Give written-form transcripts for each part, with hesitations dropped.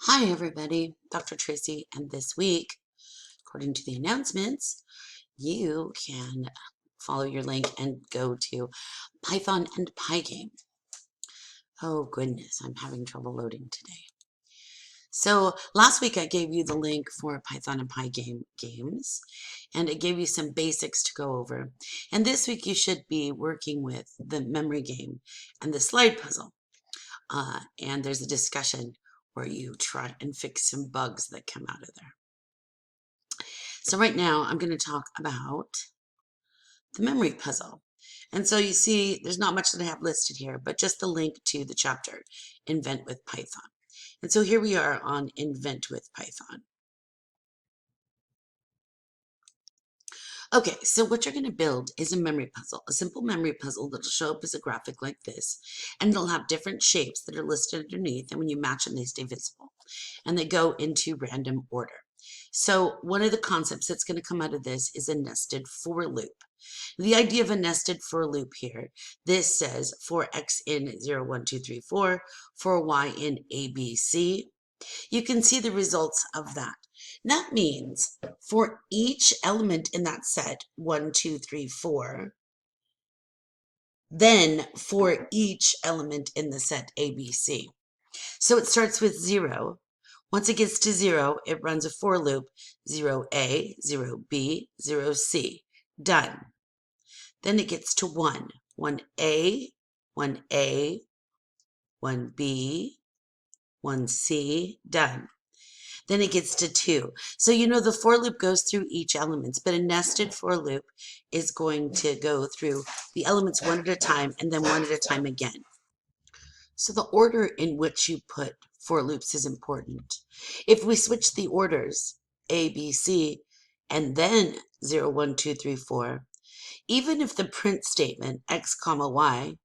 Hi everybody, Dr. Tracy, and this week, according to the announcements, you can follow your link and go to Python and Pygame. Oh goodness, I'm having trouble loading today. So last week I gave you the link for Python and Pygame games, and it gave you some basics to go over. And this week you should be working with the memory game and the slide puzzle. And there's a discussion where you try and fix some bugs that come out of there. So right now I'm going to talk about the memory puzzle. And so you see there's not much that I have listed here, but just the link to the chapter, Invent with Python. And so here we are on Invent with Python. Okay, so what you're going to build is a memory puzzle, a simple memory puzzle that'll show up as a graphic like this, and it'll have different shapes that are listed underneath, and when you match them, they stay visible, and they go into random order. So one of the concepts that's going to come out of this is a nested for loop. The idea of a nested for loop here, this says for x in 0, 1, 2, 3, 4, for y in A, B, C. You can see the results of that. That means for each element in that set, 1, 2, 3, 4, then for each element in the set ABC. So it starts with 0. Once it gets to 0, it runs a for loop, 0A, 0B, 0C. Done. Then it gets to 1. 1A, 1A, 1B, 1C. Done. Then it gets to 2. So you know the for loop goes through each element, but a nested for loop is going to go through the elements one at a time and then one at a time again. So the order in which you put for loops is important. If we switch the orders, A, B, C, and then 0, 1, 2, 3, 4, even if the print statement, x, comma, y,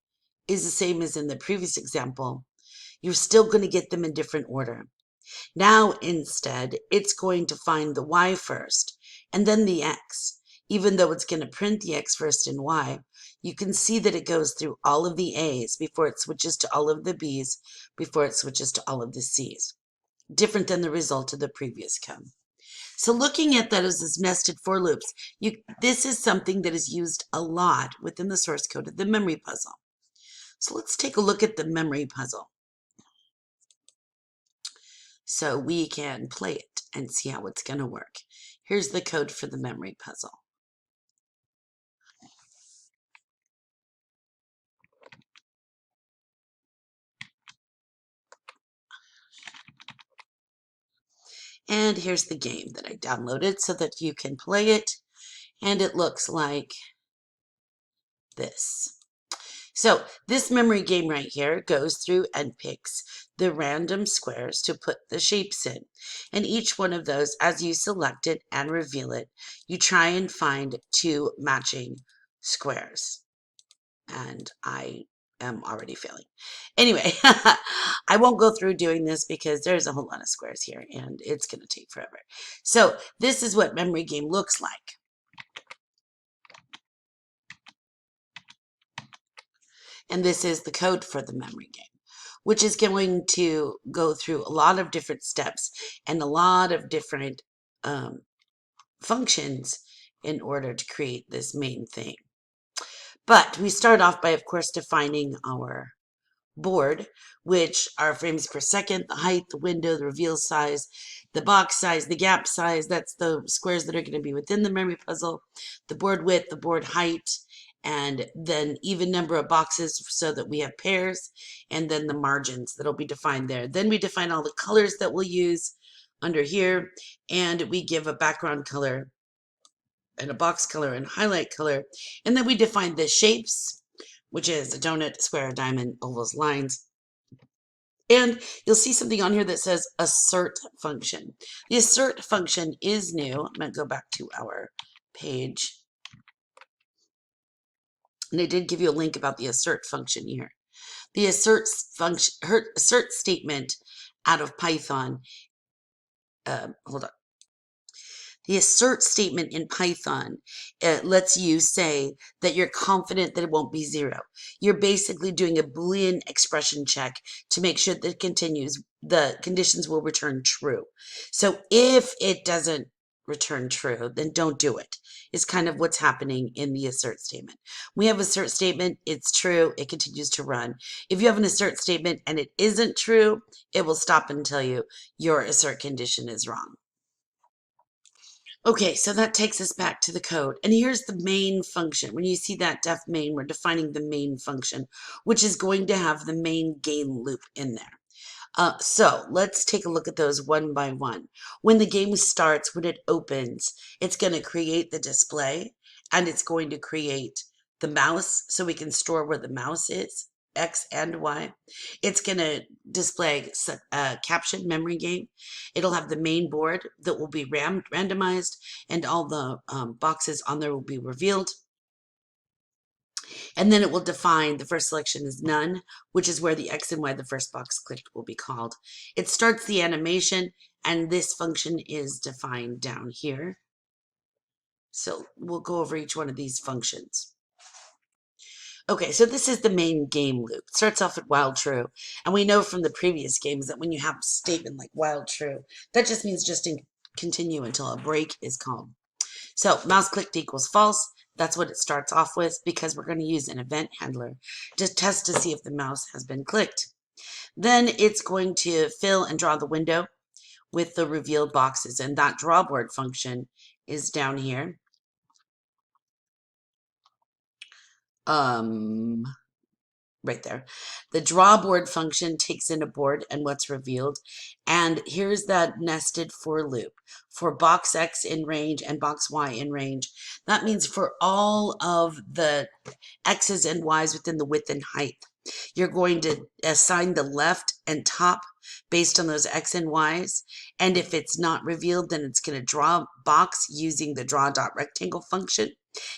is the same as in the previous example, you're still going to get them in different order. Now, instead, it's going to find the y first, and then the x. Even though it's going to print the x first and y, you can see that it goes through all of the a's before it switches to all of the b's, before it switches to all of the c's. Different than the result of the previous code. So looking at that as nested for loops, this is something that is used a lot within the source code of the memory puzzle. So let's take a look at the memory puzzle, so we can play it and see how it's going to work. Here's the code for the memory puzzle. And here's the game that I downloaded so that you can play it. And it looks like this. So this memory game right here goes through and picks the random squares to put the shapes in. And each one of those, as you select it and reveal it, you try and find 2 matching squares. And I am already failing. Anyway, I won't go through doing this because there's a whole lot of squares here and it's going to take forever. So this is what memory game looks like. And this is the code for the memory game, which is going to go through a lot of different steps and a lot of different functions in order to create this main thing. But we start off by, of course, defining our board, which are frames per second, the height, the window, the reveal size, the box size, the gap size. That's the squares that are going to be within the memory puzzle, the board width, the board height, and then even number of boxes so that we have pairs, and then the margins that'll be defined there. Then we define all the colors that we'll use under here, and we give a background color and a box color and highlight color, and then we define the shapes, which is a donut, square, diamond, ovals, lines. And you'll see something on here that says assert function. The assert function is new. I'm going to go back to our page. And I did give you a link about the assert function here. The assert function, assert statement out of Python. Hold on. The assert statement in Python lets you say that you're confident that it won't be 0. You're basically doing a Boolean expression check to make sure that it continues. The conditions will return true. So if it doesn't return true, then don't do it. Is kind of what's happening in the assert statement. We have assert statement, it's true, it continues to run. If you have an assert statement and it isn't true, it will stop and tell you your assert condition is wrong. Okay, so that takes us back to the code. And here's the main function. When you see that def main, we're defining the main function, which is going to have the main game loop in there. So let's take a look at those one by one. When the game starts, when it opens, it's going to create the display, and it's going to create the mouse so we can store where the mouse is, X and Y. It's going to display a caption memory game. It'll have the main board that will be randomized, and all the boxes on there will be revealed. And then it will define the first selection is none, which is where the X and Y, the first box clicked, will be called. It starts the animation, and this function is defined down here. So we'll go over each one of these functions. Okay, so this is the main game loop. It starts off at while true. And we know from the previous games that when you have a statement like while true, that just means just continue until a break is called. So mouse clicked equals false. That's what it starts off with, because we're going to use an event handler to test to see if the mouse has been clicked. Then it's going to fill and draw the window with the revealed boxes, and that drawboard function is down here. Right there. The drawboard function takes in a board and what's revealed. And here's that nested for loop for box X in range and box Y in range. That means for all of the X's and Y's within the width and height, you're going to assign the left and top based on those X and Y's. And if it's not revealed, then it's going to draw a box using the draw.rectangle function,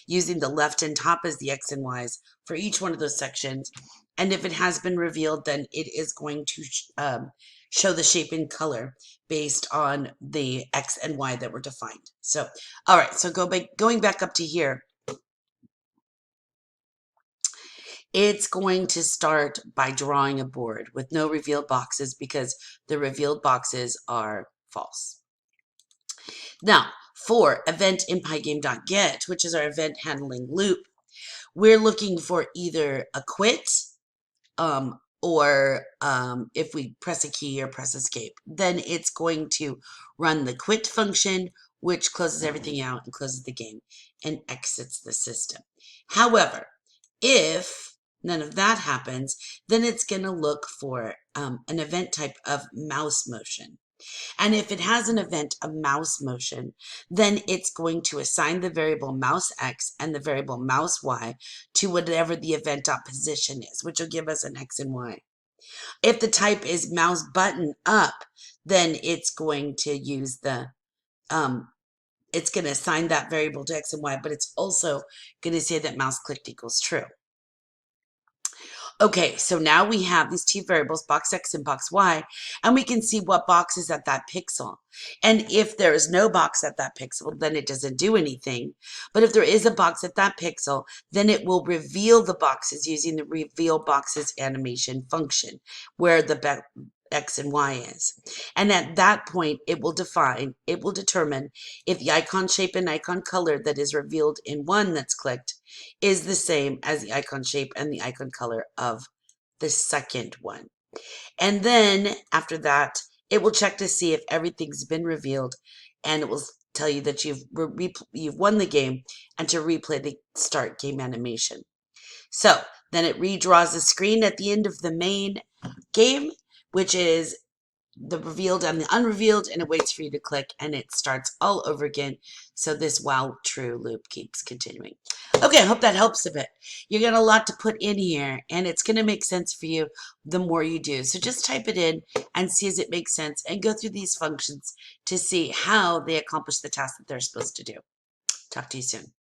using the left and top as the X and Y's for each one of those sections. And if it has been revealed, then it is going to show the shape and color based on the X and Y that were defined. So, all right, so going back up to here, it's going to start by drawing a board with no revealed boxes because the revealed boxes are false. Now, for event in Pygame.get, which is our event handling loop, we're looking for either a quit or if we press a key or press escape, then it's going to run the quit function, which closes everything out and closes the game and exits the system. However, if none of that happens, then it's going to look for an event type of mouse motion. And if it has an event of mouse motion, then it's going to assign the variable mouse X and the variable mouse Y to whatever the event position is, which will give us an X and Y. If the type is mouse button up, then it's going to use the, it's going to assign that variable to X and Y, but it's also going to say that mouse clicked equals true. Okay, so now we have these two variables, box X and box Y, and we can see what box is at that pixel. And if there is no box at that pixel, then it doesn't do anything. But if there is a box at that pixel, then it will reveal the boxes using the reveal boxes animation function, where the X and Y is. And at that point, it will determine if the icon shape and icon color that is revealed in one that's clicked is the same as the icon shape and the icon color of the second one. And then after that, it will check to see if everything's been revealed, and it will tell you that you've won the game and to replay the start game animation. So then it redraws the screen at the end of the main game, which is the revealed and the unrevealed, and it waits for you to click, and it starts all over again. So this while true loop keeps continuing. Okay, I hope that helps a bit. You got a lot to put in here, and it's going to make sense for you the more you do. So just type it in and see as it makes sense, and go through these functions to see how they accomplish the task that they're supposed to do. Talk to you soon.